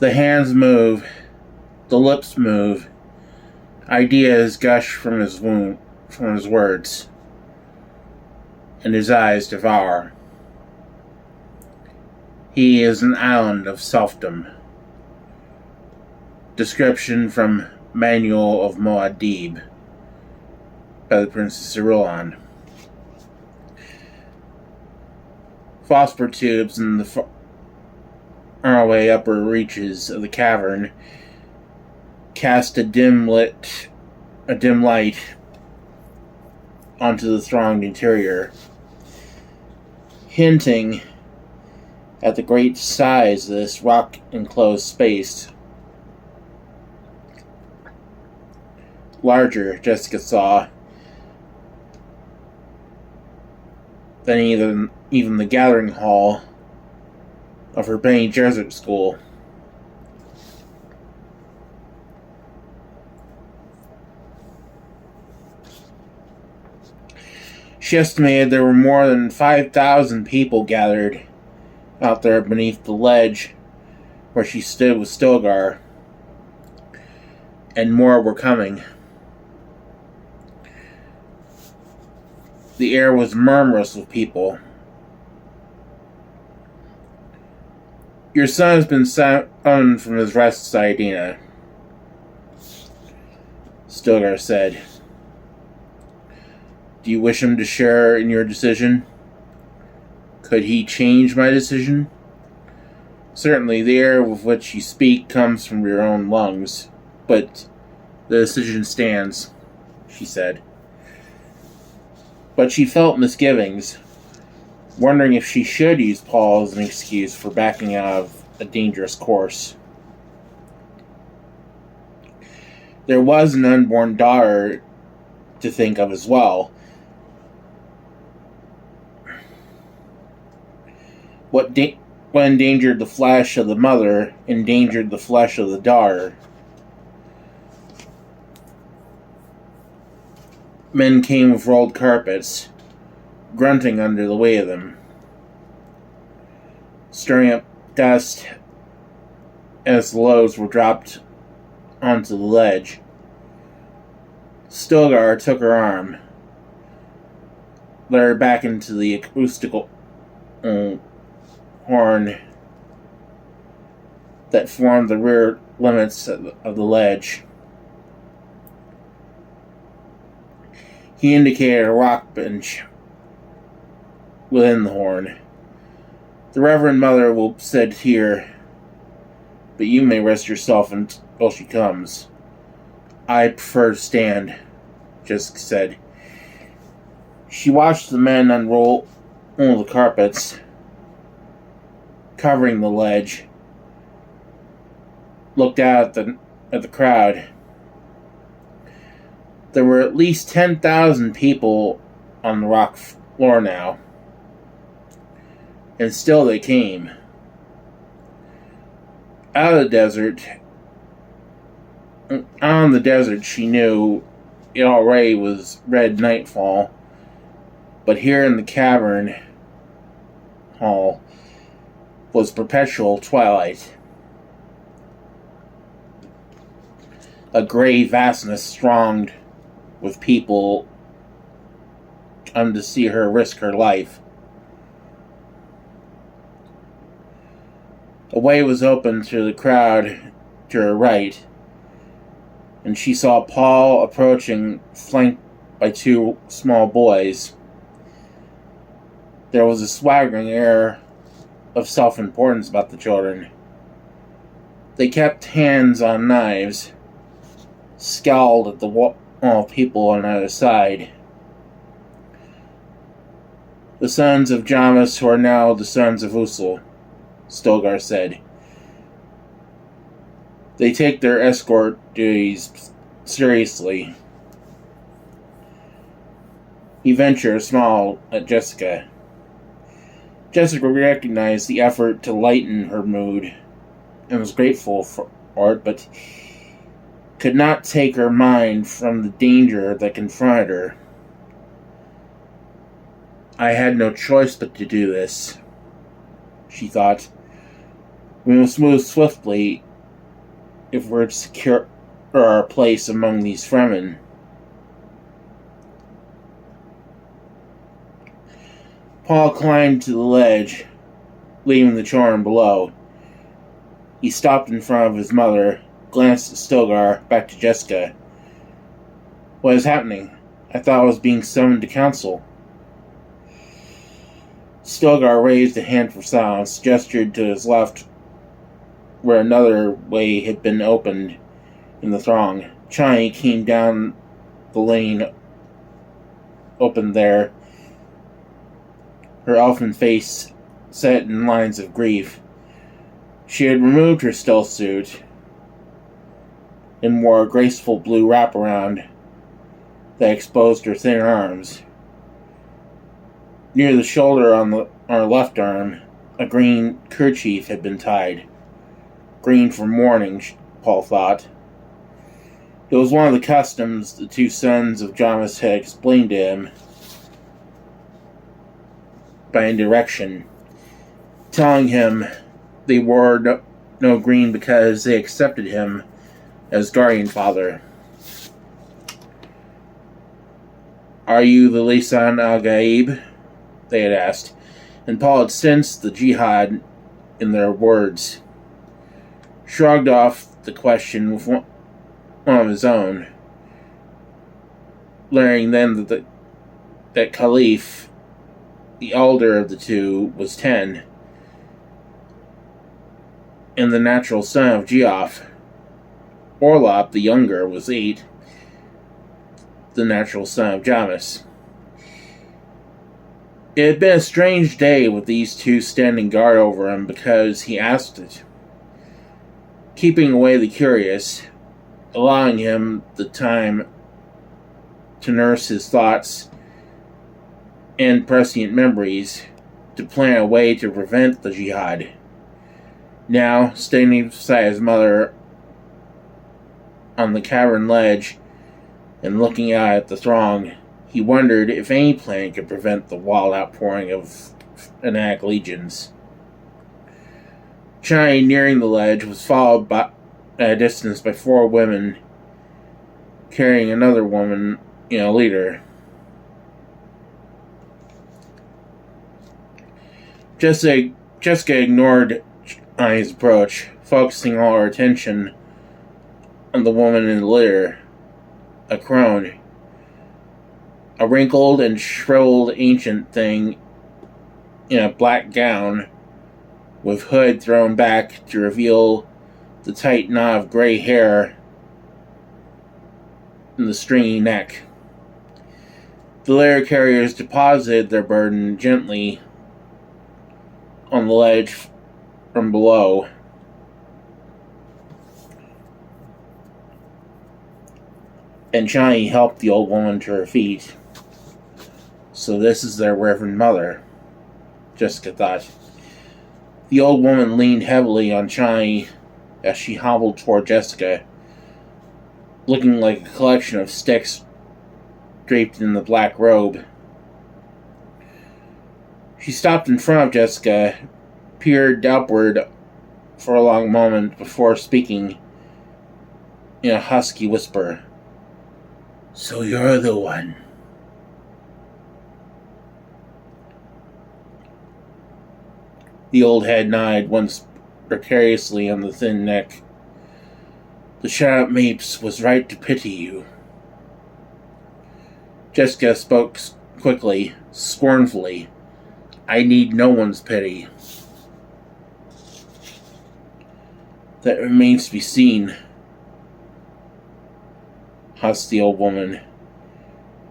The hands move, the lips move, ideas gush from his words, and his eyes devour. He is an island of selfdom. Description from Manual of Muad'Dib by the Princess Irulan. Phosphor tubes in the faraway upper reaches of the cavern cast a dim light onto the thronged interior, hinting at the great size of this rock-enclosed space. Larger, Jessica saw, than even the gathering hall of her Bene Gesserit school. She estimated there were more than 5,000 people gathered out there beneath the ledge where she stood with Stilgar, and more were coming. The air was murmurous with people. Your son has been summoned from his rest, Saidina, Stilgar said. Do you wish him to share in your decision? Could he change my decision? Certainly, the air with which you speak comes from your own lungs, but the decision stands, she said. But she felt misgivings, wondering if she should use Paul as an excuse for backing out of a dangerous course. There was an unborn daughter to think of as well. What endangered the flesh of the mother endangered the flesh of the daughter. Men came with rolled carpets, grunting under the weight of them, stirring up dust as the loads were dropped onto the ledge. Stilgar took her arm, led her back into the acoustical horn that formed the rear limits of the ledge. He indicated a rock bench within the horn. The Reverend Mother will sit here, but you may rest yourself until she comes. I prefer to stand, Jessica said. She watched the men unroll one of the carpets covering the ledge, looked out at the crowd. There were at least 10,000 people on the rock floor now, and still they came. Out of the desert, on the desert, she knew it already was red nightfall, but here in the cavern hall was perpetual twilight. A gray vastness thronged with people come to see her risk her life. A way was open through the crowd to her right, and she saw Paul approaching, flanked by two small boys. There was a swaggering air of self-importance about the children. They kept hands on knives, scowled at the people on either side. The sons of Jamis, who are now the sons of Usul, Stilgar said. They take their escort duties seriously. He ventured a smile at Jessica. Jessica recognized the effort to lighten her mood and was grateful for it, but could not take her mind from the danger that confronted her. I had no choice but to do this, she thought. We must move swiftly if we're to secure our place among these Fremen. Paul climbed to the ledge, leaving the Chorin below. He stopped in front of his mother, glanced at Stilgar, back to Jessica. What is happening? I thought I was being summoned to council. Stilgar raised a hand for silence, gestured to his left, where another way had been opened in the throng. Chani came down the lane opened there, her elfin face set in lines of grief. She had removed her stealth suit and wore a graceful blue wraparound that exposed her thin arms. Near the shoulder on her left arm, a green kerchief had been tied. Green for mourning, Paul thought. It was one of the customs the two sons of Jamis had explained to him by indirection, telling him they wore no green because they accepted him as guardian father. Are you the Lisan al-Gaib? They had asked, and Paul had sensed the jihad in their words. Shrugged off the question with one of his own, learning then that Khalif, the elder of the two, was 10, and the natural son of Geoff. Orlop, the younger, was 8, the natural son of Jamis. It had been a strange day with these two standing guard over him because he asked it, keeping away the curious, allowing him the time to nurse his thoughts and prescient memories, to plan a way to prevent the jihad. Now, standing beside his mother on the cavern ledge and looking out at the throng, he wondered if any plan could prevent the wild outpouring of fanatic legions. Chani, nearing the ledge, was followed by, at a distance by 4 women carrying another woman in a leader. Jessica ignored Chani's approach, focusing all her attention on the woman in the litter, a crone. A wrinkled and shriveled ancient thing in a black gown, with hood thrown back to reveal the tight knot of gray hair in the stringy neck. The litter carriers deposited their burden gently on the ledge from below. And Chani helped the old woman to her feet. So this is their Reverend Mother, Jessica thought. The old woman leaned heavily on Chani as she hobbled toward Jessica, looking like a collection of sticks draped in the black robe. She stopped in front of Jessica, peered upward for a long moment before speaking in a husky whisper. So you're the one. The old head nodded once precariously on the thin neck. The Shut-Up Mapes was right to pity you. Jessica spoke quickly, scornfully. I need no one's pity. That remains to be seen, husked the old woman.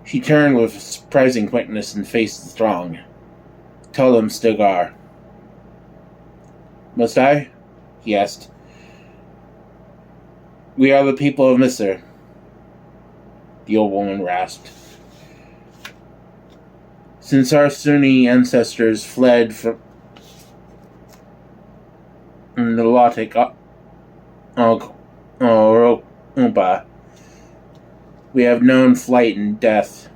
She turned with surprising quickness and faced the throng. Tell them, Stilgar. Must I? He asked. We are the people of Misr, the old woman rasped. Since our Sunni ancestors fled from the Lotic Umpa, we have known flight and death.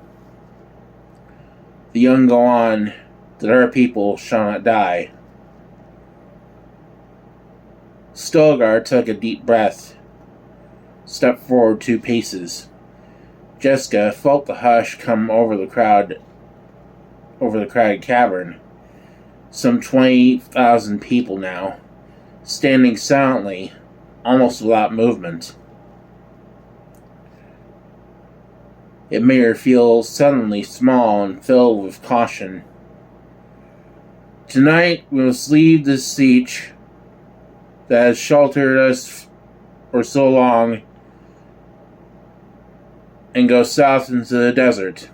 The young go on, that our people shall not die. Stilgar took a deep breath. stepped forward 2 paces. Jessica felt the hush come over the crowded cavern. Some 20,000 people now, standing silently, almost without movement. It made her feel suddenly small and filled with caution. Tonight we must leave this Seitch that has sheltered us for so long and go south into the desert,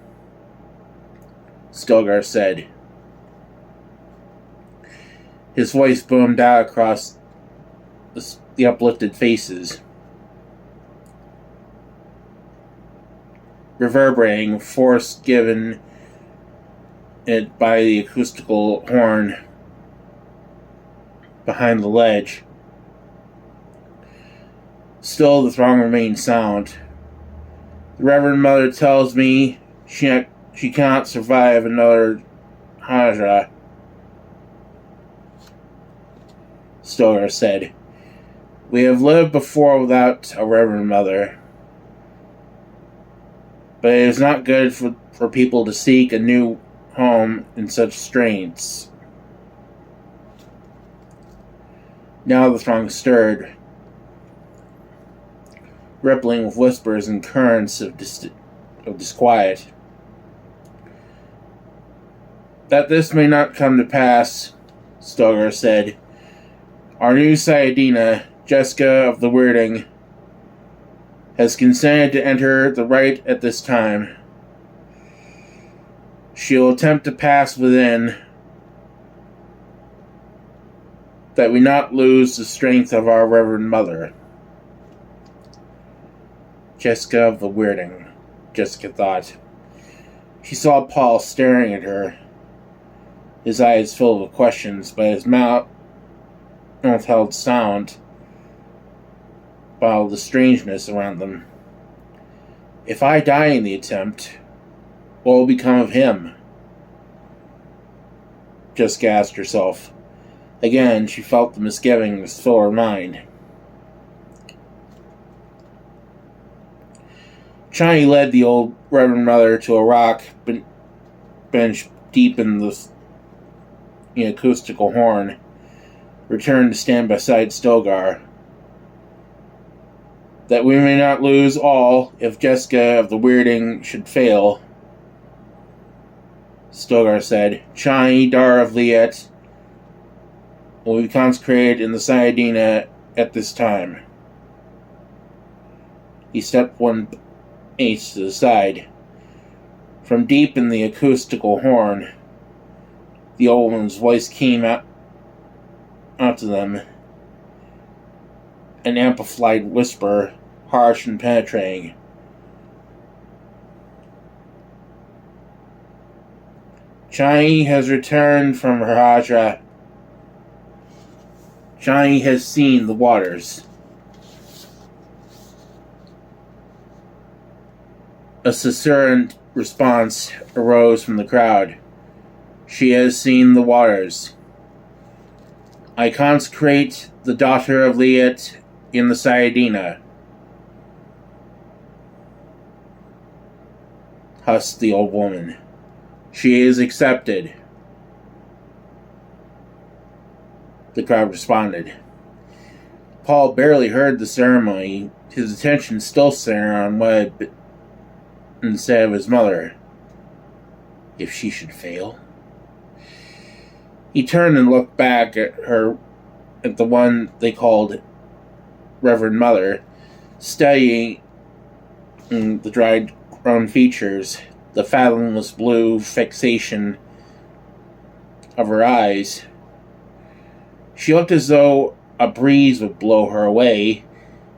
Stilgar said. His voice boomed out across the uplifted faces, reverberating force given it by the acoustical horn behind the ledge. Still, the throng remained silent. The Reverend Mother tells me she cannot survive another Hajra, Stilgar said. We have lived before without a Reverend Mother, but it is not good for people to seek a new home in such straits. Now the throng stirred, rippling with whispers and currents of disquiet. That this may not come to pass, Stilgar said, our new Sayadina, Jessica of the Weirding, has consented to enter the rite at this time. She will attempt to pass within, that we not lose the strength of our Reverend Mother. Jessica of the Weirding, Jessica thought. She saw Paul staring at her, his eyes filled with questions, but his mouth held silent by the strangeness around them. If I die in the attempt, what will become of him? Jessica asked herself. Again, she felt the misgivings fill her mind. Chani led the old Reverend Mother to a rock bench deep in the acoustical horn, returned to stand beside Stilgar. That we may not lose all if Jessica of the Weirding should fail, Stilgar said. Chani, Dar of Liet, will be consecrated in the Sayadina at this time. He stepped 1 pace to the side. From deep in the acoustical horn, the old woman's voice came out to them, an amplified whisper, harsh and penetrating. Chani has returned from her Hajra. Chani has seen the waters. A susurrant response arose from the crowd. She has seen the waters. I consecrate the daughter of Liet in the Sayadina, husked the old woman. She is accepted. The crowd responded. Paul barely heard the ceremony, his attention still centered on what had been said of his mother. If she should fail? He turned and looked back at the one they called Reverend Mother, studying the dried grown features, the fathomless blue fixation of her eyes. She looked as though a breeze would blow her away,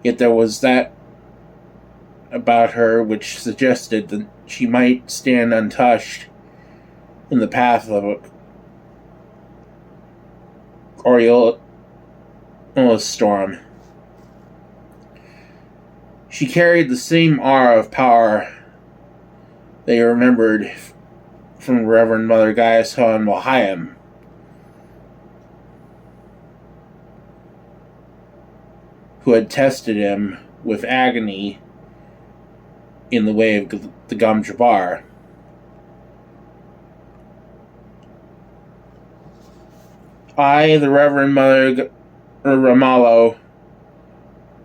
yet there was that about her which suggested that she might stand untouched in the path of a Coriolis storm. She carried the same aura of power they remembered from Reverend Mother Gaius and Mohiam. Who had tested him with agony in the way of the Gum Jabbar. I, the Reverend Mother Ramallo,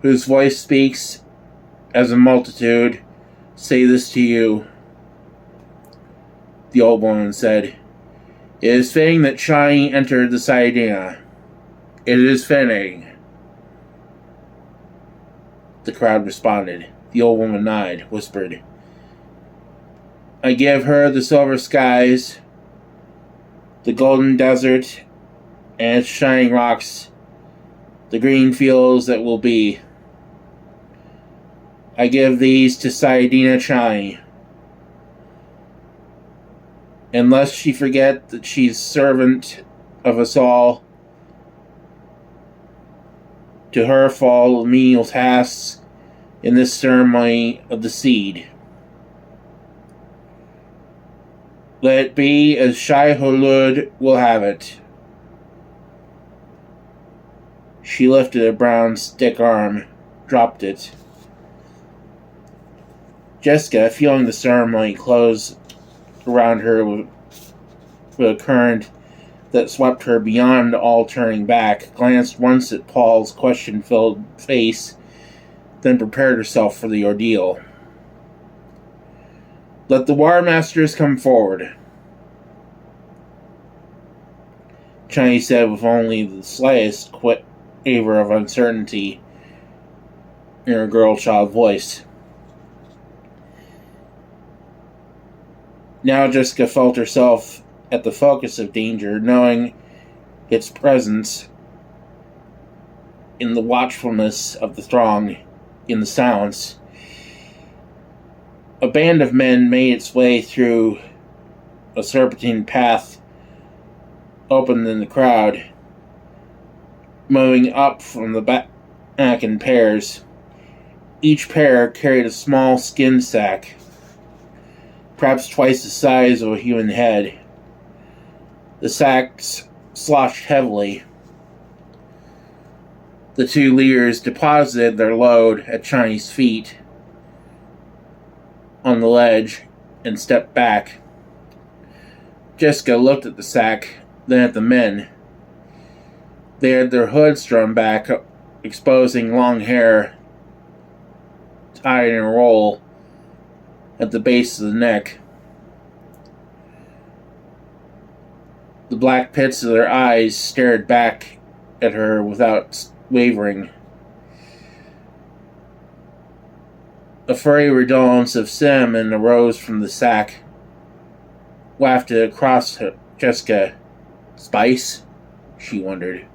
whose voice speaks as a multitude, say this to you, the old woman said. It is fitting that Chani entered the Saidina. It is fitting. The crowd responded. The old woman nodded, whispered, I give her the silver skies, the golden desert, and its shining rocks, the green fields that will be. I give these to Saidina Chani. And lest she forget that she's servant of us all, to her fall the menial tasks in this ceremony of the seed. Let it be as Shai Hulud will have it. She lifted a brown stick arm, dropped it. Jessica, feeling the ceremony close around her with a current that swept her beyond all turning back, glanced once at Paul's question-filled face, then prepared herself for the ordeal. Let the War Masters come forward, Chani said with only the slightest quaver of uncertainty in her girl-child voice. Now Jessica felt herself at the focus of danger, knowing its presence in the watchfulness of the throng, in the silence. A band of men made its way through a serpentine path opened in the crowd, moving up from the back in pairs. Each pair carried a small skin sack, perhaps twice the size of a human head. The sacks sloshed heavily. The two leaders deposited their load at Chani's feet on the ledge and stepped back. Jessica looked at the sack, then at the men. They had their hoods drawn back, exposing long hair tied in a roll at the base of the neck. The black pits of their eyes stared back at her without wavering. A furry redolence of cinnamon arose from the sack, wafted across her. Jessica. Spice? She wondered.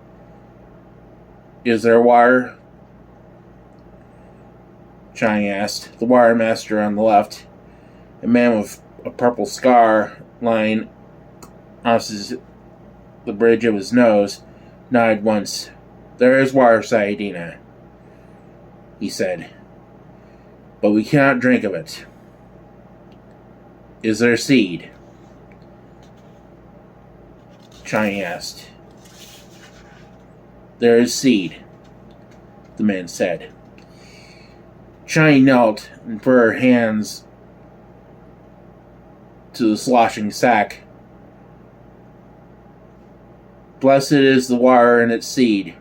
Is there water? Chani asked. The wire master on the left, a man with a purple scar lying opposite the bridge of his nose, nodded once. There is water, Saidina, he said, but we cannot drink of it. Is there seed? Chani asked. There is seed, the man said. Chani knelt and put her hands to the sloshing sack. Blessed is the water and its seed.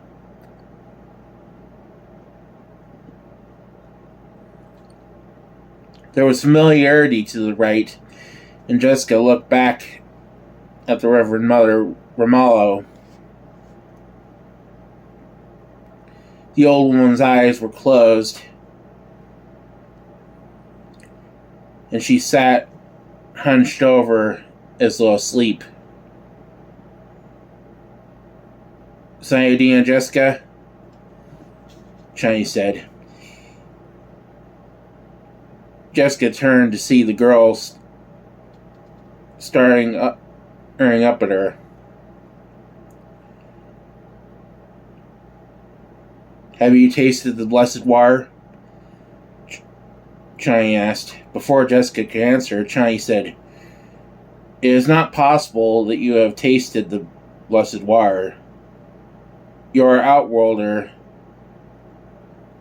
There was familiarity to the rite, and Jessica looked back at the Reverend Mother Ramallo. The old woman's eyes were closed, and she sat hunched over as though asleep. Saidina, Jessica, Chani said. Jessica turned to see the girls staring up at her. Have you tasted the blessed water? Chani asked. Before Jessica could answer, Chani said, It is not possible that you have tasted the blessed water. You are outworlder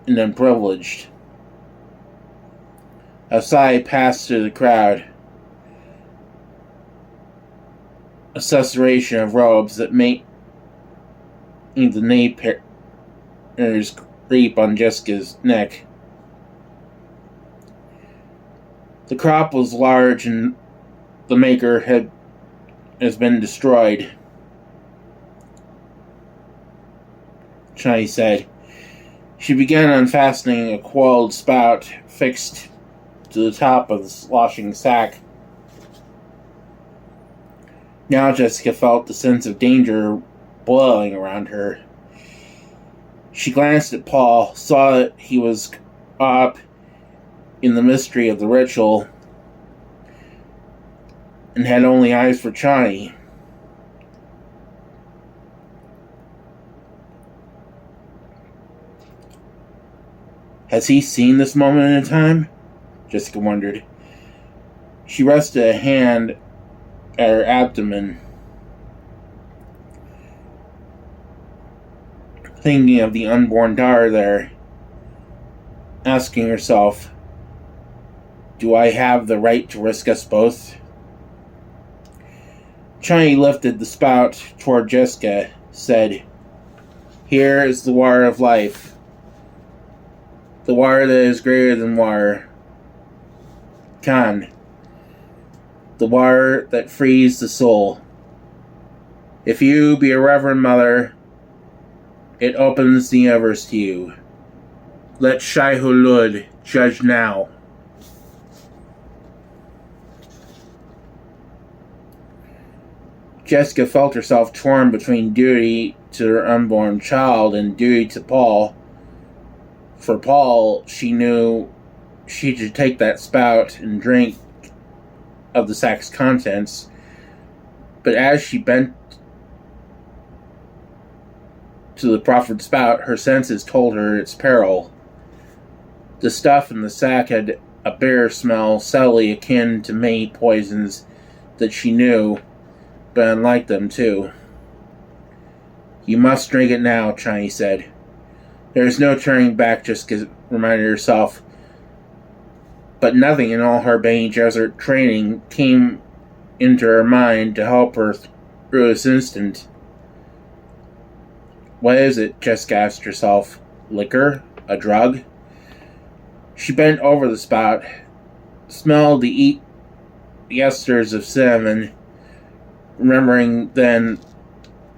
and unprivileged. A sigh passed through the crowd. A susurration of robes that made the nape hairs creep on Jessica's neck. The crop was large and the maker has been destroyed, Chani said. She began unfastening a coiled spout fixed to the top of the sloshing sack. Now Jessica felt the sense of danger boiling around her. She glanced at Paul, saw that he was up in the mystery of the ritual, and had only eyes for Chani. Has he seen this moment in time? Jessica wondered. She rested a hand at her abdomen, thinking of the unborn daughter there, asking herself, do I have the right to risk us both? Chani lifted the spout toward Jessica, said, here is the water of life, the water that is greater than water, Khan, the water that frees the soul. If you be a Reverend Mother, it opens the universe to you. Let Shai Hulud judge now. Jessica felt herself torn between duty to her unborn child and duty to Paul. For Paul, she knew she should take that spout and drink of the sack's contents, but as she bent to the proffered spout, her senses told her its peril. The stuff in the sack had a bitter smell, subtly akin to many poisons that she knew, but unlike them too. You must drink it now, Chani said. There is no turning back, Jessica reminded herself. But nothing in all her Bene Gesserit training came into her mind to help her through this instant. What is it? Jessica asked herself. Liquor? A drug? She bent over the spout, smelled the esters of cinnamon, remembering then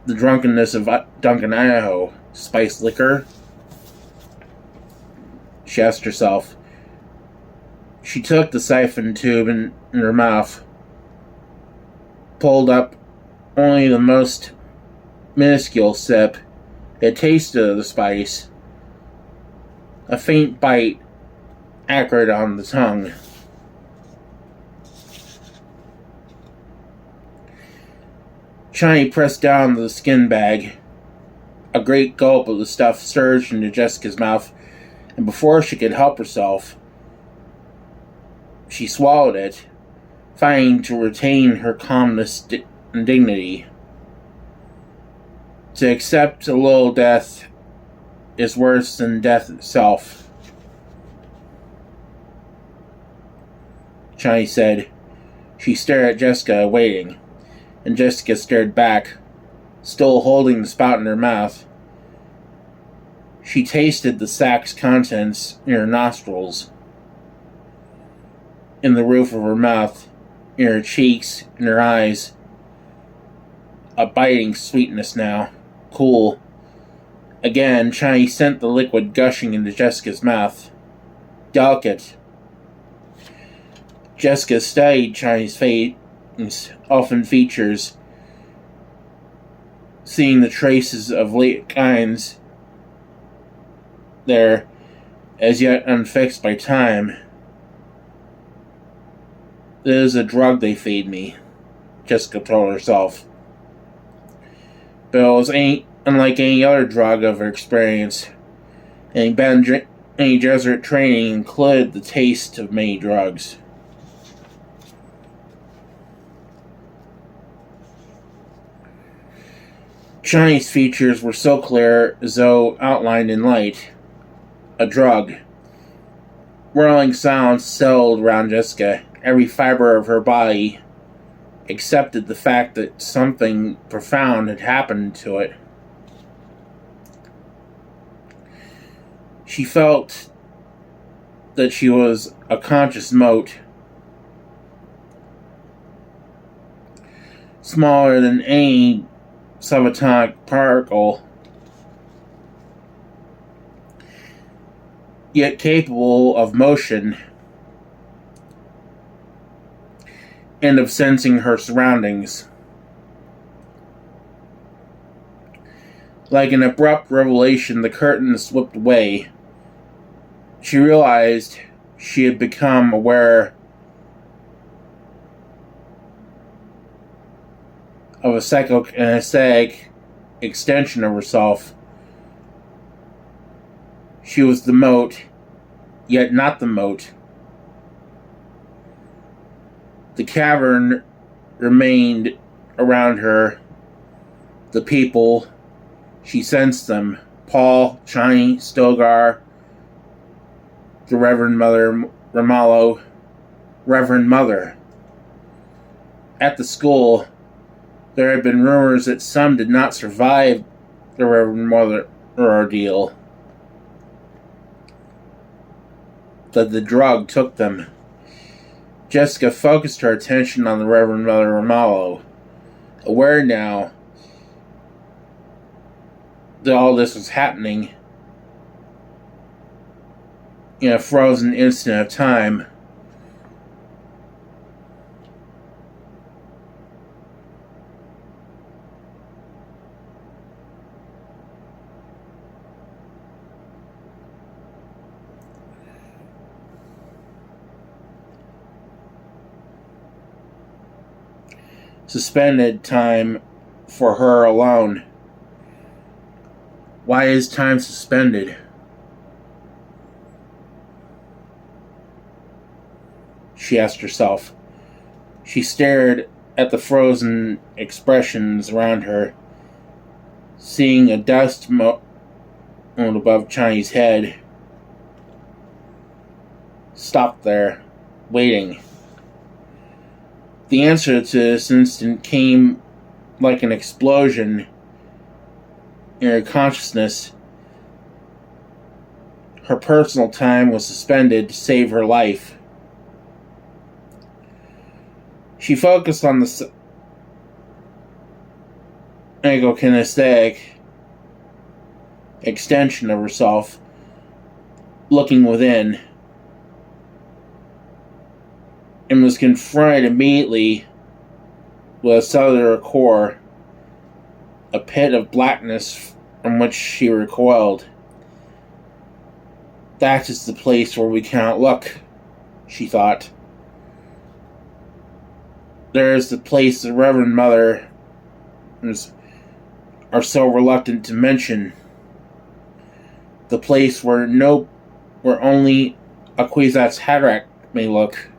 the drunkenness of Duncan, Idaho. Spiced liquor? She asked herself. She took the siphon tube in her mouth, pulled up only the most minuscule sip. It tasted of the spice, a faint bite, acrid on the tongue. Chani pressed down the skin bag. A great gulp of the stuff surged into Jessica's mouth, and before she could help herself, she swallowed it, fighting to retain her calmness and dignity. To accept a little death is worse than death itself, Chani said. She stared at Jessica, waiting, and Jessica stared back, still holding the spout in her mouth. She tasted the sack's contents in her nostrils, in the roof of her mouth, in her cheeks, in her eyes. A biting sweetness now, cool. Again, Chani sent the liquid gushing into Jessica's mouth. Delicate. Jessica studied Chani's face, often features, seeing the traces of late kinds there, as yet unfixed by time. This is a drug they feed me, Jessica told herself. But it was unlike any other drug of her experience. Any Bene Gesserit training included the taste of many drugs. Chani's features were so clear as though outlined in light. A drug. whirling sounds settled around Jessica. Every fiber of her body accepted the fact that something profound had happened to it. She felt that she was a conscious mote, smaller than any subatomic particle, yet capable of motion and of sensing her surroundings. Like an abrupt revelation, the curtain slipped away. She realized she had become aware of a psychokinetic extension of herself. She was the mote, yet not the mote. The cavern remained around her. The people, she sensed them. Paul, Chani, Stilgar, the Reverend Mother, Reverend Mother. At the school, there had been rumors that some did not survive the Reverend Mother ordeal, that the drug took them. Jessica focused her attention on the Reverend Mother Ramallo, aware now that all this was happening in a frozen instant of time. Suspended time for her alone. Why is time suspended? She asked herself. She stared at the frozen expressions around her, seeing a dust mote above Chani's head. Stopped there, waiting. The answer to this instant came like an explosion in her consciousness. Her personal time was suspended to save her life. She focused on the psychokinetic extension of herself, looking within, and was confronted immediately with a cellular core, a pit of blackness from which she recoiled. That is the place where we cannot look, she thought. There is the place the Reverend Mother are so reluctant to mention. The place where only a Kwisatz Haderach may look.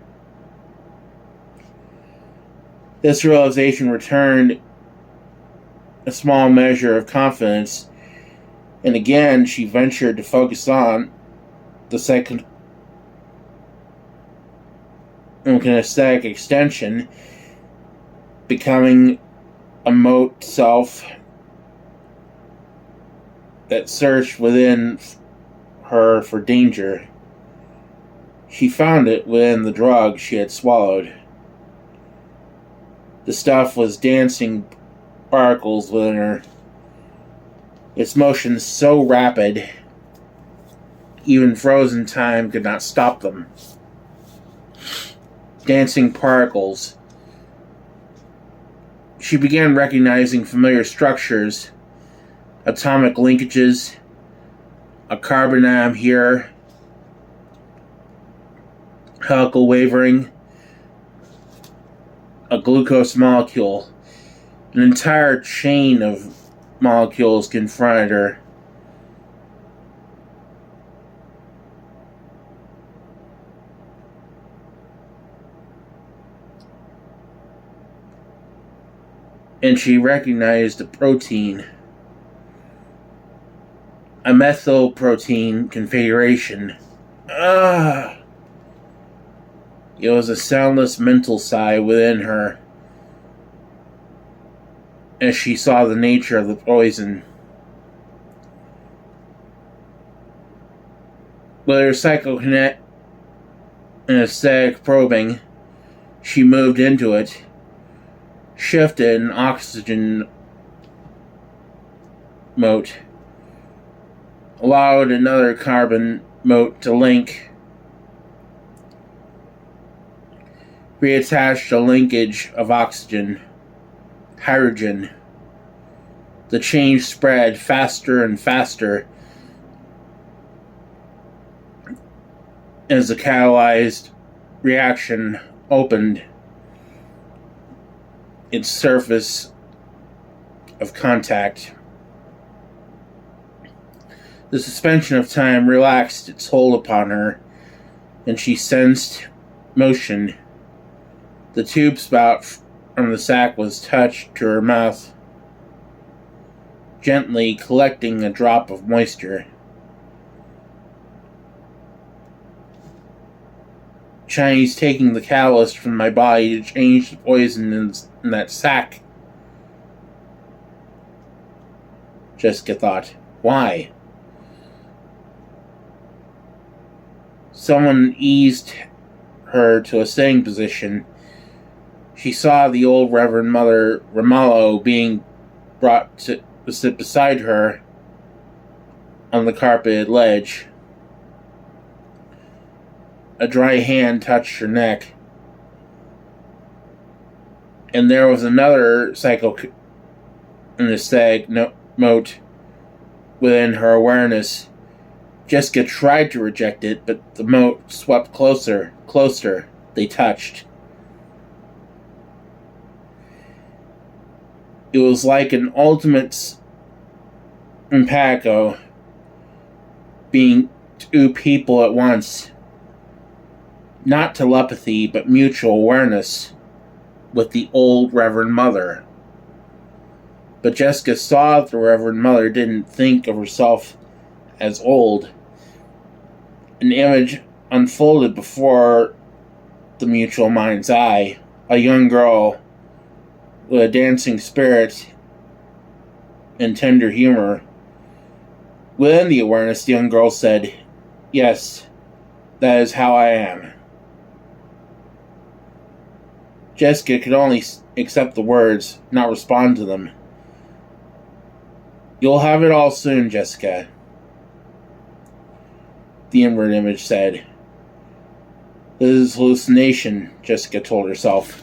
This realization returned a small measure of confidence, and again she ventured to focus on the psychokinetic extension, becoming a mote self that searched within her for danger. She found it within the drug she had swallowed. The stuff was dancing particles within her, its motion so rapid, even frozen time could not stop them. Dancing particles. She began recognizing familiar structures, atomic linkages, a carbon atom here, helical wavering, a glucose molecule. An entire chain of molecules confronted her. And she recognized a protein, a methyl protein configuration. It was a soundless mental sigh within her as she saw the nature of the poison. With her psychokinetic and aesthetic probing, she moved into it, shifted an oxygen mote, allowed another carbon mote to link, reattached a linkage of oxygen, hydrogen. The change spread faster and faster as the catalyzed reaction opened its surface of contact. The suspension of time relaxed its hold upon her, and she sensed motion. The tube spout from the sac was touched to her mouth, gently collecting a drop of moisture. Chani's taking the catalyst from my body to change the poison in that sac. Jessica thought. Why? Someone eased her to a sitting position. She saw the old Reverend Mother Ramallo being brought to sit beside her on the carpeted ledge. A dry hand touched her neck, and there was another psychokinetic mote within her awareness. Jessica tried to reject it, but the mote swept closer. They touched. It was like an ultimate impacto, being two people at once. Not telepathy, but mutual awareness with the old Reverend Mother. But Jessica saw that the Reverend Mother didn't think of herself as old. An image unfolded before the mutual mind's eye. A young girl with a dancing spirit and tender humor. Within the awareness, the young girl said, "Yes, that is how I am." Jessica could only accept the words, not respond to them. "You'll have it all soon, Jessica," the inward image said. "This is hallucination," Jessica told herself.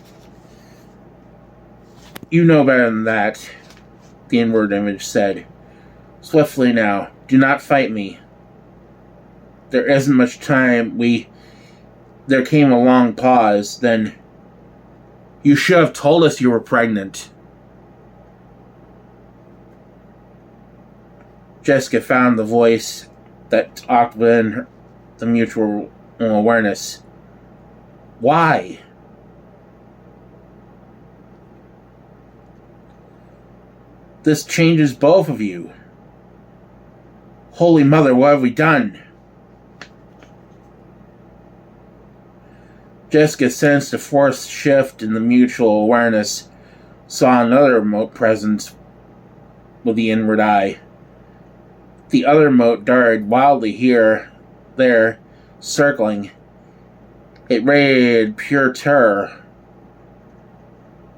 "You know better than that," the inward image said. "Swiftly now, do not fight me. There isn't much time. There came a long pause, then, "You should have told us you were pregnant." Jessica found the voice that talked within the mutual awareness. Why? This changes both of you. Holy Mother, what have we done? Jessica sensed a forced shift in the mutual awareness, saw another mote presence with the inward eye. The other mote darted wildly there, circling. It radiated pure terror.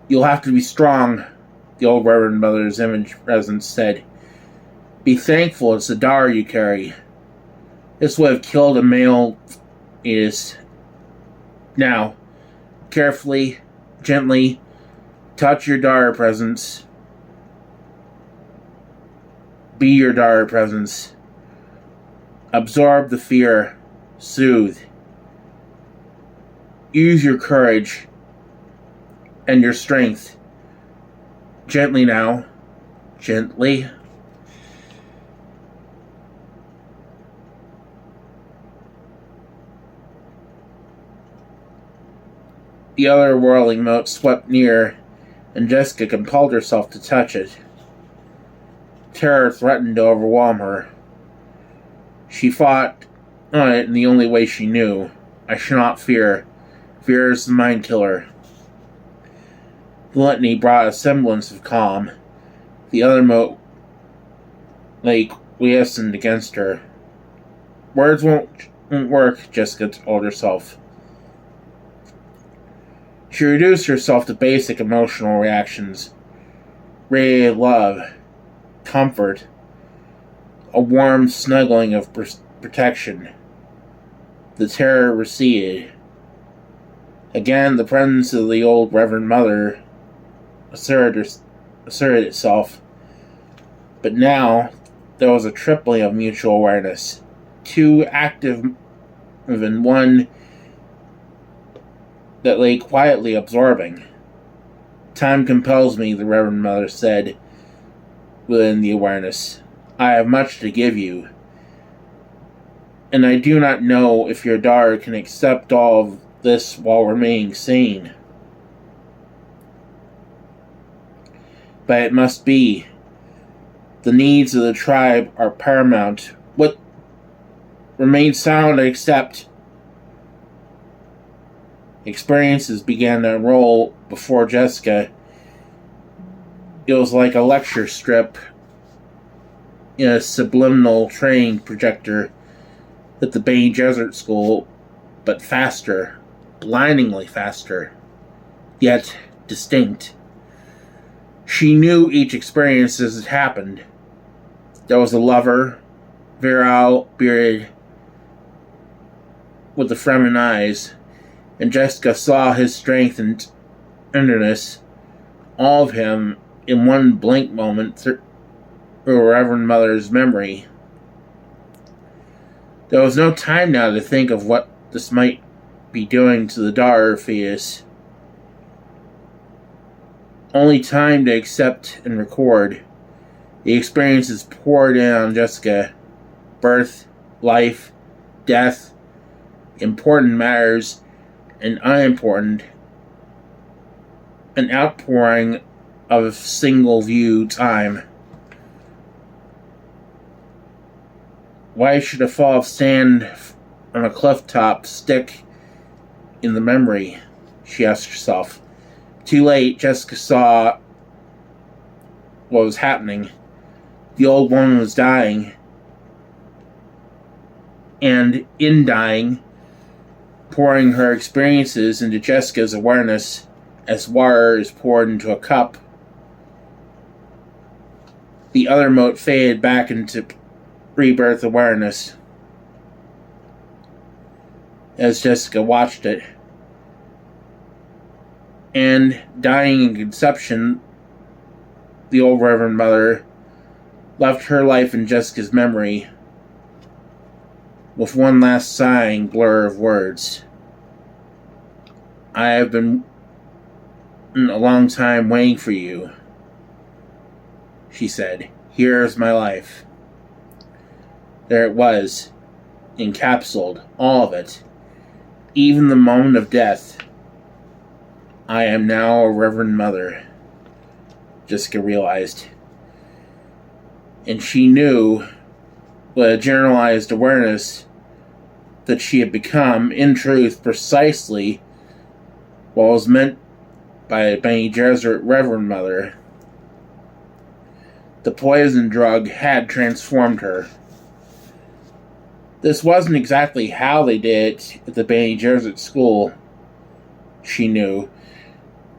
"You'll have to be strong," the old Reverend Mother's image presence said. "Be thankful it's the dar you carry. This would have killed a male fetus. Now, carefully, gently, touch your daughter presence. Be your daughter presence. Absorb the fear. Soothe. Use your courage and your strength. Gently now. Gently." The other whirling mote swept near, and Jessica compelled herself to touch it. Terror threatened to overwhelm her. She fought on it in the only way she knew. "I shall not fear. Fear is the mind killer. The litany brought a semblance of calm. The other moat lay quiescent against her. Words won't work, Jessica told herself. She reduced herself to basic emotional reactions. Radiated love, comfort, a warm snuggling of protection. The terror receded. Again, the presence of the old Reverend Mother asserted itself. But now, there was a tripling of mutual awareness. Two active and one that lay quietly absorbing. Time compels me, the Reverend Mother said within the awareness. I have much to give you, and I do not know if your daughter can accept all of this while remaining sane. But it must be. The needs of the tribe are paramount. What remains silent and accept. Experiences began to unroll before Jessica. It was like a lecture strip in a subliminal training projector at the Bene Gesserit School, but faster, blindingly faster, yet distinct. She knew each experience as it happened. There was a lover, virile, bearded, with the Fremen eyes, and Jessica saw his strength and tenderness, all of him, in one blank moment through Reverend Mother's memory. There was no time now to think of what this might be doing to the daughter fetus. Only time to accept and record. The experiences poured in on Jessica. Birth, life, death, important matters, and unimportant. An outpouring of single view time. Why should a fall of sand on a cliff top stick in the memory? She asked herself. Too late, Jessica saw what was happening. The old woman was dying. And in dying, pouring her experiences into Jessica's awareness as water is poured into a cup. The other mote faded back into rebirth awareness as Jessica watched it. And, dying in conception, the old Reverend Mother left her life in Jessica's memory with one last sighing blur of words. I have been a long time waiting for you, she said. Here is my life. There it was, encapsulated, all of it, even the moment of death. I am now a Reverend Mother, Jessica realized. And she knew, with a generalized awareness, that she had become, in truth, precisely what was meant by a Bene Gesserit Reverend Mother. The poison drug had transformed her. This wasn't exactly how they did it at the Bene Gesserit school, she knew.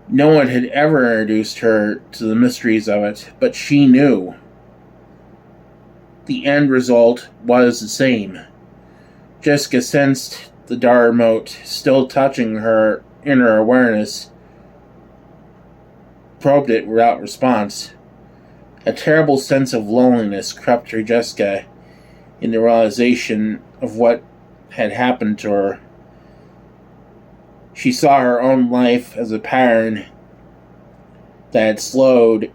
No one had ever introduced her to the mysteries of it, but she knew. The end result was the same. Jessica sensed the Dar mote still touching her inner awareness, probed it without response. A terrible sense of loneliness crept through Jessica in the realization of what had happened to her. She saw her own life as a pattern that had slowed,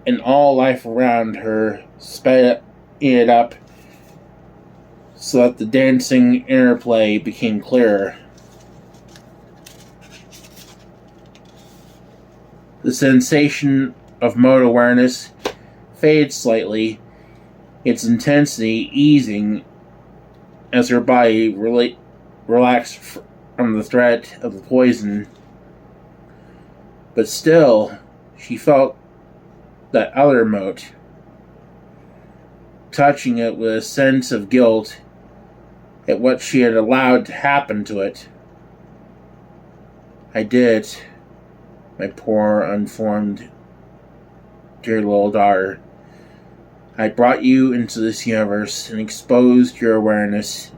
and all life around her sped it up so that the dancing interplay became clearer. The sensation of mode awareness faded slightly, its intensity easing as her body relaxed from the threat of the poison, but still, she felt that other mote, touching it with a sense of guilt at what she had allowed to happen to it. I did, my poor, unformed, dear little daughter. I brought you into this universe and exposed your awareness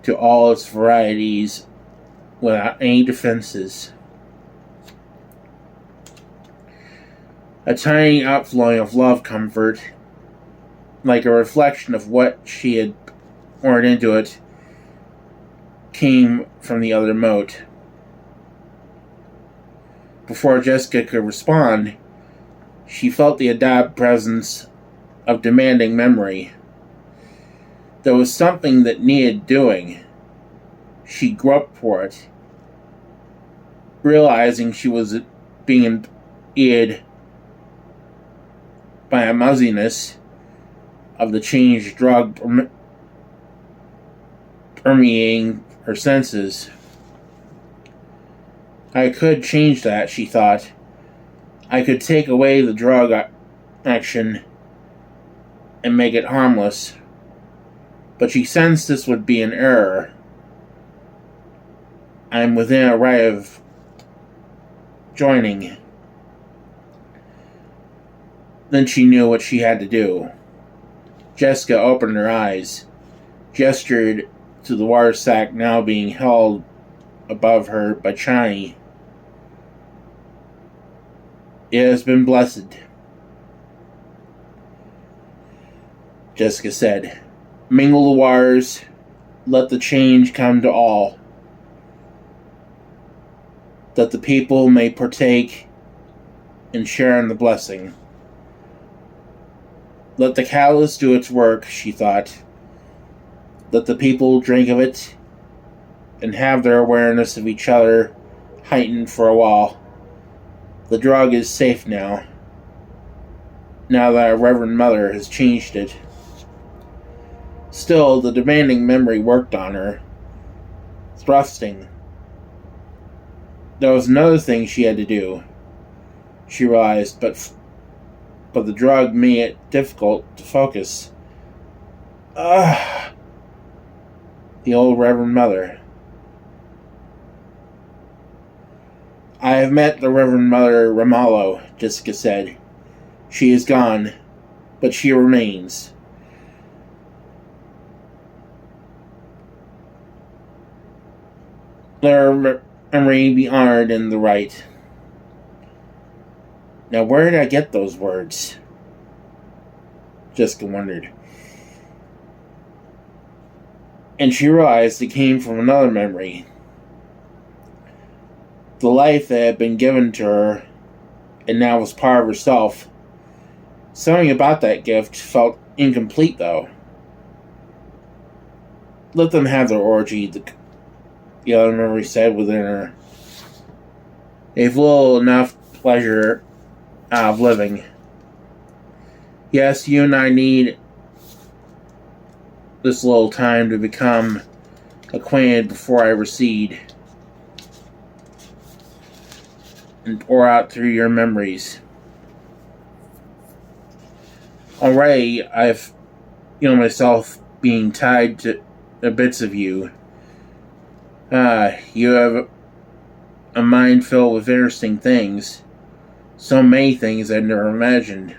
to all its varieties without any defenses. A tiny outflowing of love comfort, like a reflection of what she had poured into it, came from the other mote. Before Jessica could respond, she felt the adapt presence of demanding memory. There was something that needed doing. She groped for it, realizing she was being impeded by a muzziness of the changed drug permeating her senses. I could change that, she thought. I could take away the drug action and make it harmless. But she sensed this would be an error. I am within a right of joining. Then she knew what she had to do. Jessica opened her eyes, gestured to the water sack now being held above her by Chani. It has been blessed, Jessica said. Mingle the waters, let the change come to all, that the people may partake and share in the blessing. Let the catalyst do its work, she thought. Let the people drink of it and have their awareness of each other heightened for a while. The drug is safe now that our Reverend Mother has changed it. Still, the demanding memory worked on her, thrusting. There was another thing she had to do, she realized, but the drug made it difficult to focus. The old Reverend Mother. I have met the Reverend Mother Ramallo, Jessica said. She is gone, but she remains. Let her memory be honored in the rite. Now, where did I get those words? Jessica wondered. And she realized it came from another memory. The life that had been given to her and now was part of herself. Something about that gift felt incomplete, though. Let them have their orgy, the other memory said within her. They've little enough pleasure out of living. Yes, you and I need this little time to become acquainted before I recede and pour out through your memories. Already, I've feel myself being tied to the bits of you. You have a mind filled with interesting things. So many things I'd never imagined.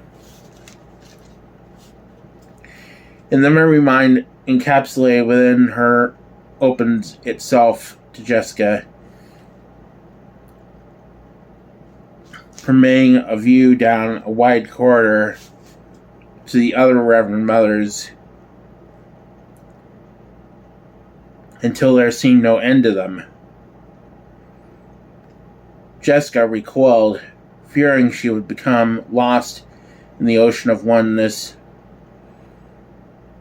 And the memory mind encapsulated within her opened itself to Jessica, permitting a view down a wide corridor to the other Reverend Mothers until there seemed no end to them. Jessica recoiled, fearing she would become lost in the ocean of oneness.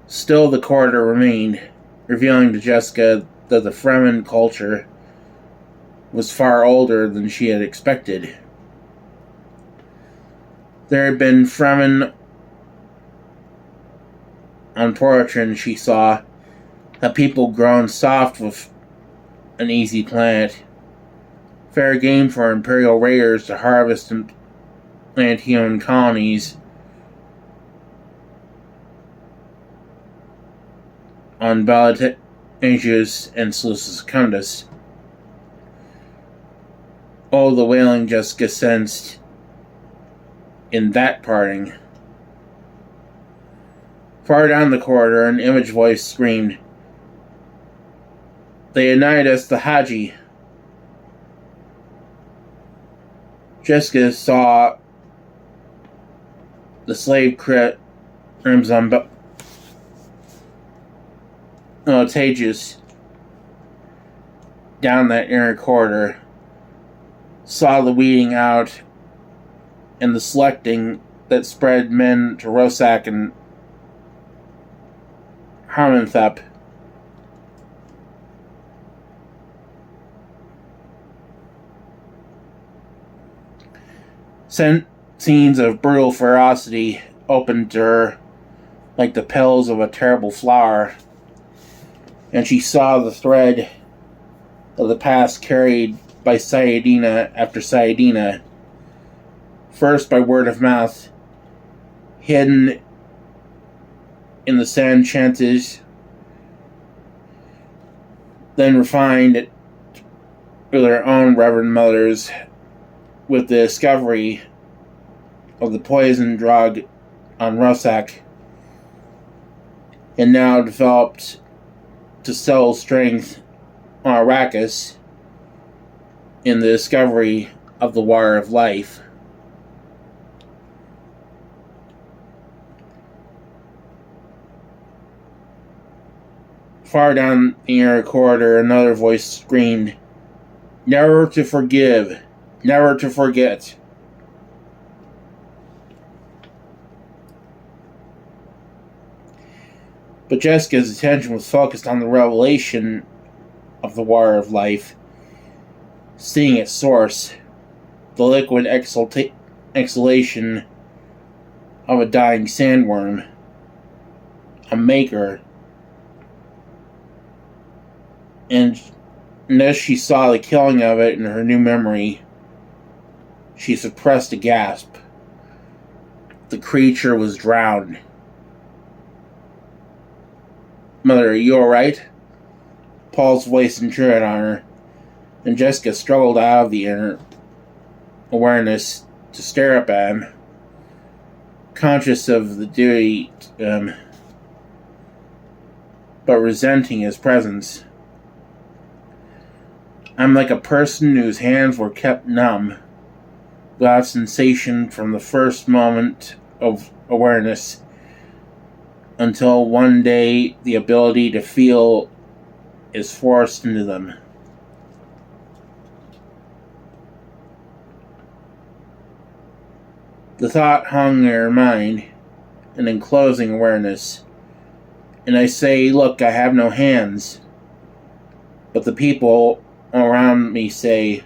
Still, the corridor remained, revealing to Jessica that the Fremen culture was far older than she had expected. There had been Fremen on Portran, she saw, a people grown soft with an easy planet. Fair game for Imperial raiders to harvest and plant human colonies on Balatagius and Seleucus Secundus. Oh, the wailing Jessica sensed in that parting. Far down the corridor, an image voice screamed, "They denied us the Haji." Jessica saw the slave crims on Balatagius down that inner corridor, saw the weeding out and the selecting that spread men to Rosak and Harmonthep. Scenes of brutal ferocity opened to her like the petals of a terrible flower, and she saw the thread of the past carried by Sayadina after Sayadina, first by word of mouth, hidden in the sand chances, then refined with their own Reverend Mothers with the discovery of the poison drug on Rosak, and now developed to cell strength on Arrakis in the discovery of the water of life. Far down the inner corridor, another voice screamed, "Never to forgive, never to forget." But Jessica's attention was focused on the revelation of the water of life, seeing its source, the liquid exhalation of a dying sandworm, a maker. And as she saw the killing of it in her new memory, she suppressed a gasp. The creature was drowned. "Mother, are you alright?" Paul's voice intruded on her, and Jessica struggled out of the inner awareness to stare up at him, conscious of the duty to him, but resenting his presence. "I'm like a person whose hands were kept numb, without sensation from the first moment of awareness, until one day the ability to feel is forced into them." The thought hung in her mind, an enclosing awareness. "And I say, look, I have no hands. But the people around me say,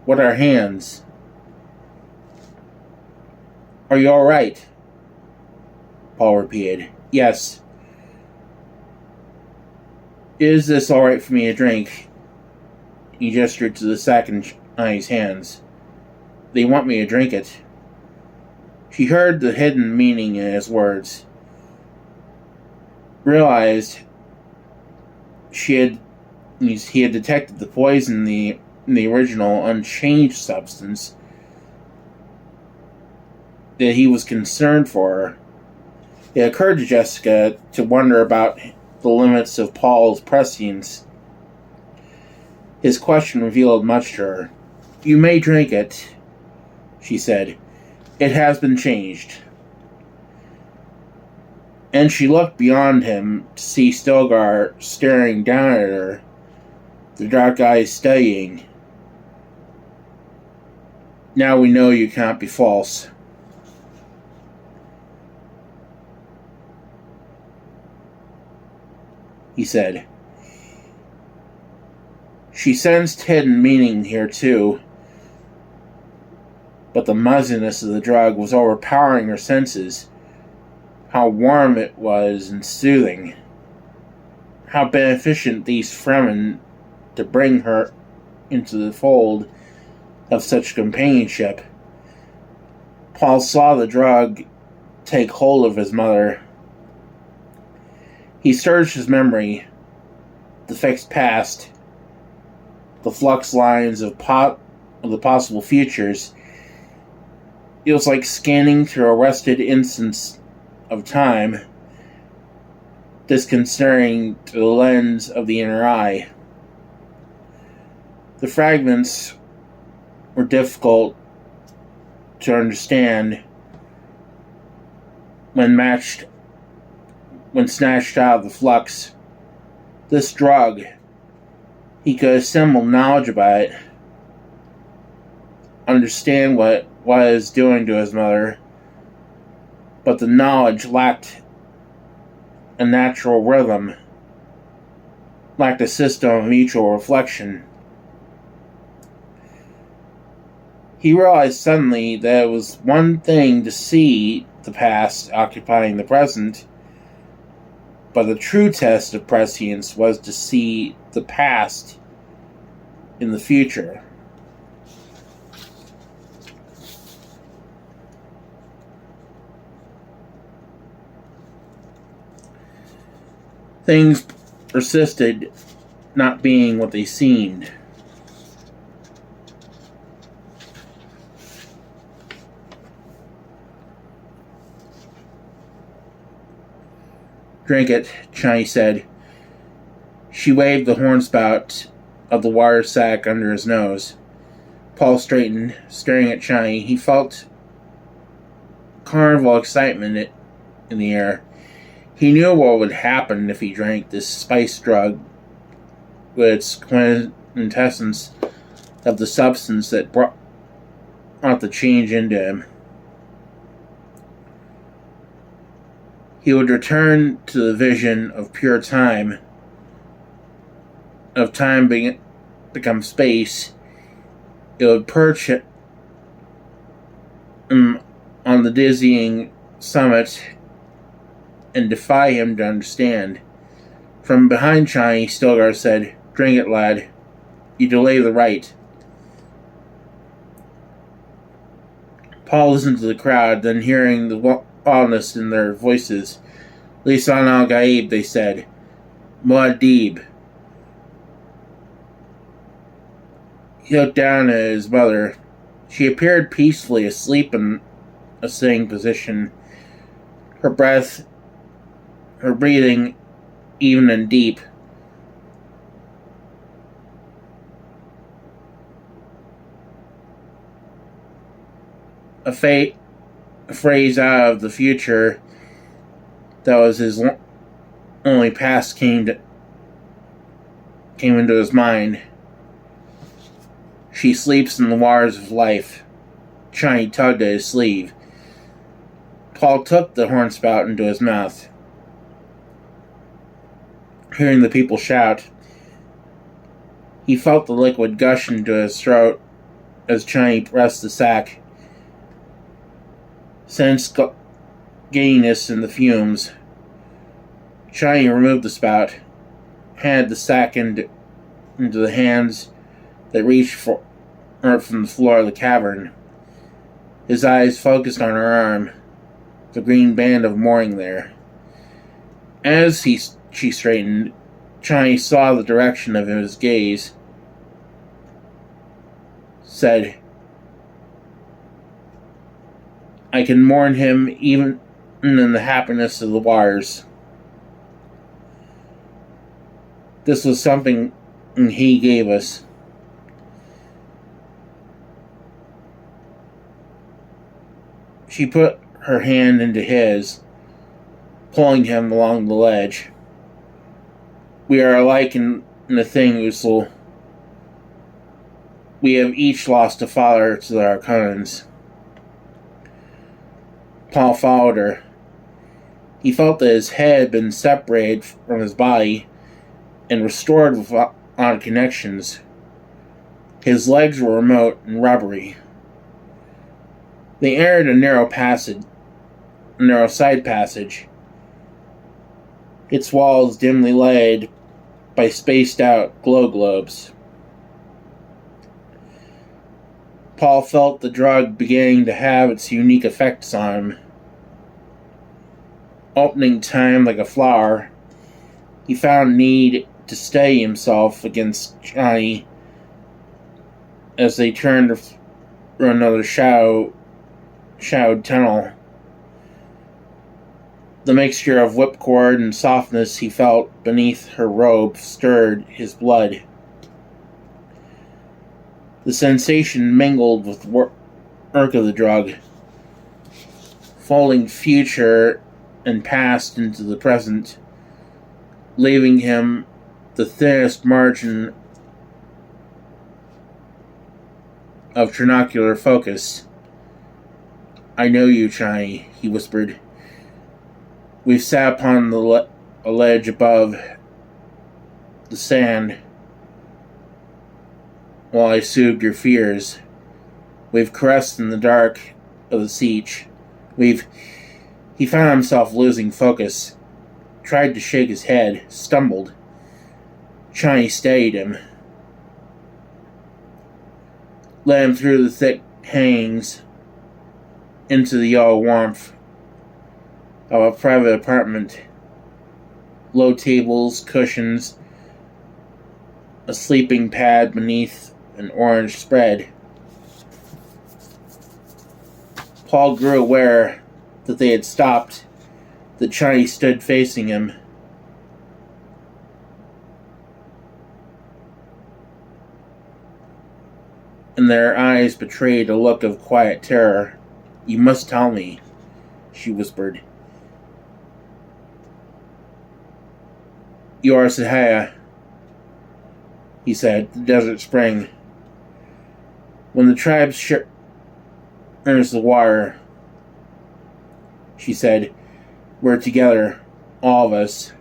what are hands?" "Are you alright?" Paul repeated. "Yes." "Is this alright for me to drink?" He gestured to the sack in Chani's hands. "They want me to drink it." She heard the hidden meaning in his words. Realized he had detected the poison in the original unchanged substance, that he was concerned for her. It occurred to Jessica to wonder about the limits of Paul's prescience. His question revealed much to her. "You may drink it," she said. "It has been changed." And she looked beyond him to see Stilgar staring down at her, the dark eyes studying. "Now we know you can't be false." He said. She sensed hidden meaning here too, but the muzziness of the drug was overpowering her senses. How warm it was and soothing. How beneficent these Fremen to bring her into the fold of such companionship. Paul saw the drug take hold of his mother. He searched his memory, the fixed past, the flux lines of the possible futures. It was like scanning through a rusted instance of time, disconcerting to the lens of the inner eye. The fragments were difficult to understand when snatched out of the flux. This drug, he could assemble knowledge about it, understand what it was doing to his mother, but the knowledge lacked a natural rhythm, lacked a system of mutual reflection. He realized suddenly that it was one thing to see the past occupying the present, but the true test of prescience was to see the past in the future. Things persisted not being what they seemed. "Drink it," Chani said. She waved the horn spout of the water sack under his nose. Paul straightened, staring at Chani. He felt carnival excitement in the air. He knew what would happen if he drank this spice drug with its quintessence of the substance that brought the change into him. He would return to the vision of pure time, of time become space. It would perch him on the dizzying summit and defy him to understand. From behind Chani, Stilgar said, "Drink it, lad. You delay the rite." Paul listened to the crowd, then hearing the wildness in their voices. "Lisan al-Gaib," they said. "Muad'Dib." He looked down at his mother. She appeared peacefully asleep in a sitting position. Her breathing even and deep. A phrase out of the future that was his only past came into his mind. "She sleeps in the waters of life." Chani tugged at his sleeve. Paul took the horn spout into his mouth. Hearing the people shout, he felt the liquid gush into his throat as Chani pressed the sack. Sensed gayness in the fumes. Chani removed the spout, handed the sack into the hands that reached from the floor of the cavern. His eyes focused on her arm, the green band of mooring there. As she straightened, Chani saw the direction of his gaze. Said, "I can mourn him even in the happiness of the waters." This was something he gave us. She put her hand into his, pulling him along the ledge. "We are alike in the thing, Usul. We have each lost a father to the Arcanans." Paul followed her. He felt that his head had been separated from his body and restored with odd connections. His legs were remote and rubbery. They entered a narrow side passage, its walls dimly lighted by spaced-out glow globes. Paul felt the drug beginning to have its unique effects on him. Opening time like a flower, he found need to steady himself against Chani as they turned through another shadowed tunnel. The mixture of whipcord and softness he felt beneath her robe stirred his blood. The sensation mingled with the work of the drug, folding future and past into the present, leaving him the thinnest margin of trinocular focus. "I know you, Chani," he whispered. "We've sat upon a ledge above the sand while I soothed your fears. We've caressed in the dark of the Seitch. He found himself losing focus, tried to shake his head, stumbled. Chani steadied him, led him through the thick hangings into the yellow warmth of a private apartment. Low tables, cushions, a sleeping pad beneath an orange spread. Paul grew aware that they had stopped, that Chani stood facing him. And their eyes betrayed a look of quiet terror. "You must tell me," she whispered. "You are St Alia," he said, "the desert spring. When the tribe shares the water," she said, "we're together, all of us.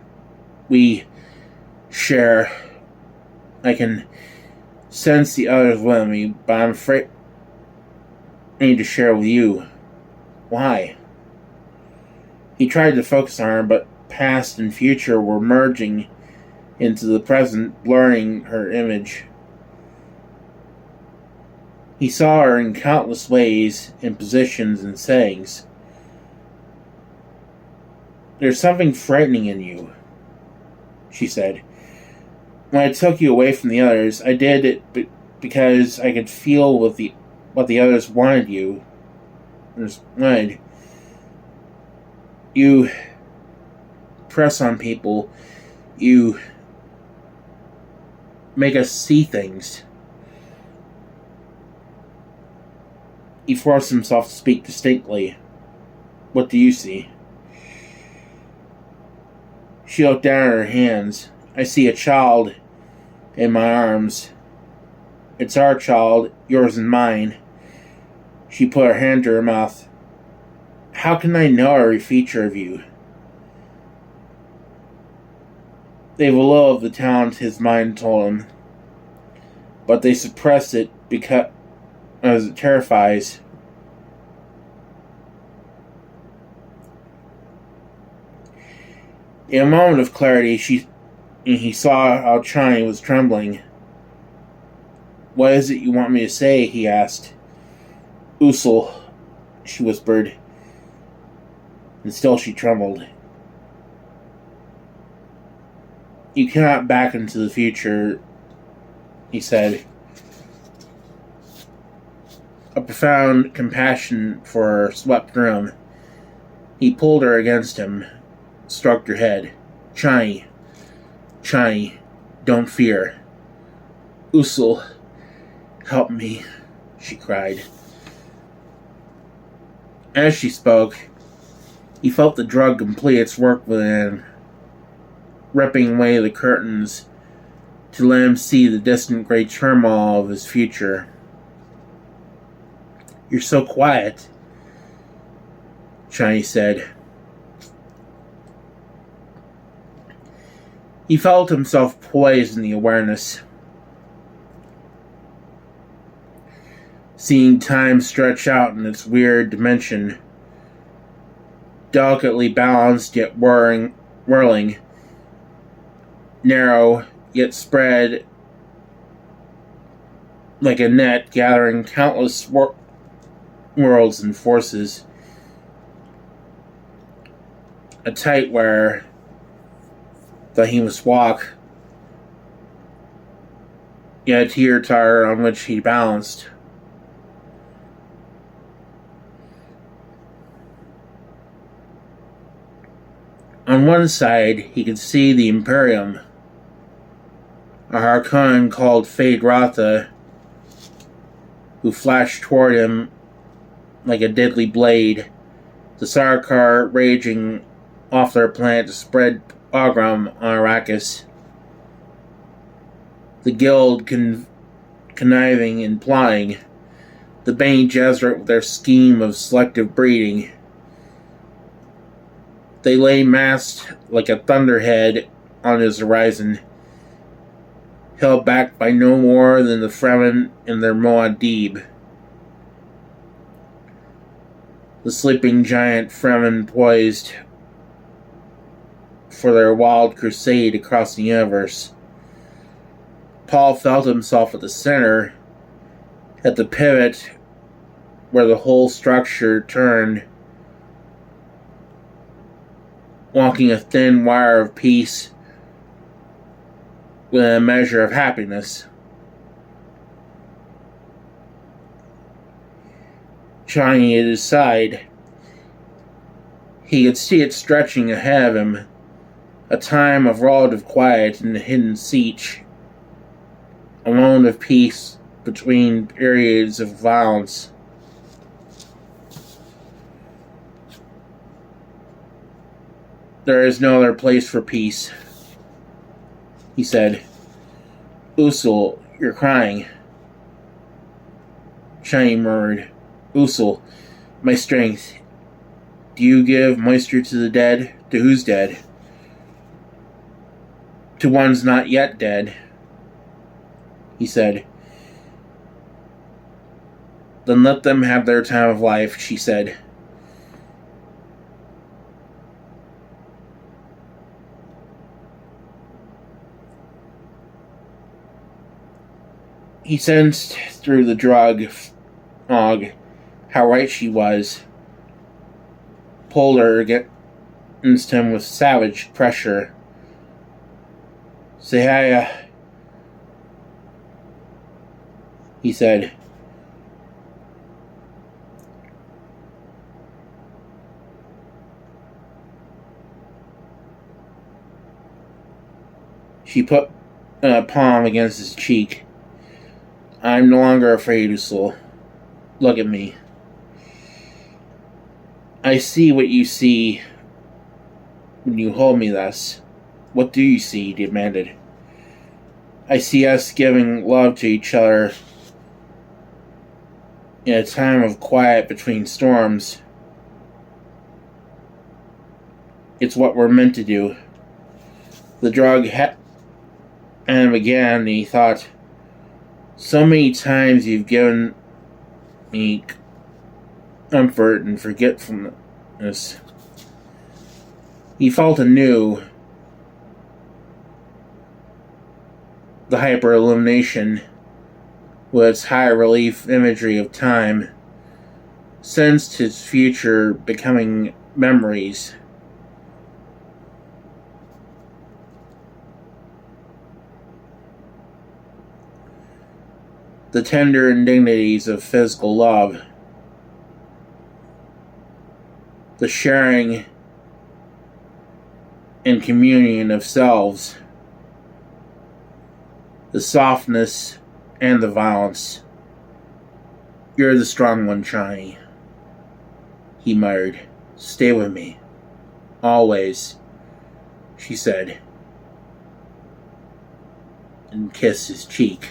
We share. I can sense the others with me, but I'm afraid I need to share with you." "Why?" He tried to focus on her, but past and future were merging into the present, blurring her image. He saw her in countless ways, in positions and sayings. "There's something frightening in you," she said. "When I took you away from the others, I did it because I could feel what the others wanted you. Wanted. You press on people. You make us see things." He forced himself to speak distinctly. "What do you see?" She looked down at her hands. "I see a child in my arms. It's our child, yours and mine." She put her hand to her mouth. "How can I know every feature of you?" They've a little of the talent, his mind told him, but they suppress it because it terrifies. In a moment of clarity, he saw how Chani was trembling. "What is it you want me to say?" he asked. "Usul," she whispered, and still she trembled. "You cannot back into the future," he said. A profound compassion for her swept through him. He pulled her against him, stroked her head. Chani, don't fear." "Usul, help me," she cried. As she spoke, he felt the drug complete its work within, ripping away the curtains to let him see the distant gray turmoil of his future. "You're so quiet," Chani said. He felt himself poised in the awareness, seeing time stretch out in its weird dimension, delicately balanced yet whirling, narrow yet spread like a net, gathering countless worlds and forces. A tight wire that he must walk, yet a teeter-totter on which he balanced. On one side, he could see the Imperium, a Harkonnen called Fade Rotha, who flashed toward him like a deadly blade, the Sarkar raging off their planet to spread pogrom on Arrakis, the Guild conniving and plotting, the Bene Gesserit with their scheme of selective breeding. They lay massed like a thunderhead on his horizon, held back by no more than the Fremen and their Muad'Dib. The sleeping giant Fremen poised for their wild crusade across the universe. Paul felt himself at the center, at the pivot where the whole structure turned, walking a thin wire of peace with a measure of happiness. Chani at his side, he could see it stretching ahead of him, a time of relative quiet in the hidden Seitch, a moment of peace between periods of violence. There is no other place for peace, he said. Usul, you're crying. Chani murmured. Usul, my strength. Do you give moisture to the dead? To who's dead? To one's not yet dead, he said. Then let them have their time of life, she said. He sensed through the drug fog how right she was. Pulled her against him with savage pressure. St Alia, he said. She put a palm against his cheek. I'm no longer afraid, Usul. Look at me. I see what you see when you hold me thus. What do you see? He demanded. I see us giving love to each other in a time of quiet between storms. It's what we're meant to do. The drug hit him again, and he thought, so many times you've given me comfort and forgetfulness. He felt anew the hyper-illumination with its high-relief imagery of time, sensed his future becoming memories. The tender indignities of physical love, the sharing and communion of selves, the softness and the violence. You're the strong one, Chani, he muttered. Stay with me. Always, she said, and kissed his cheek.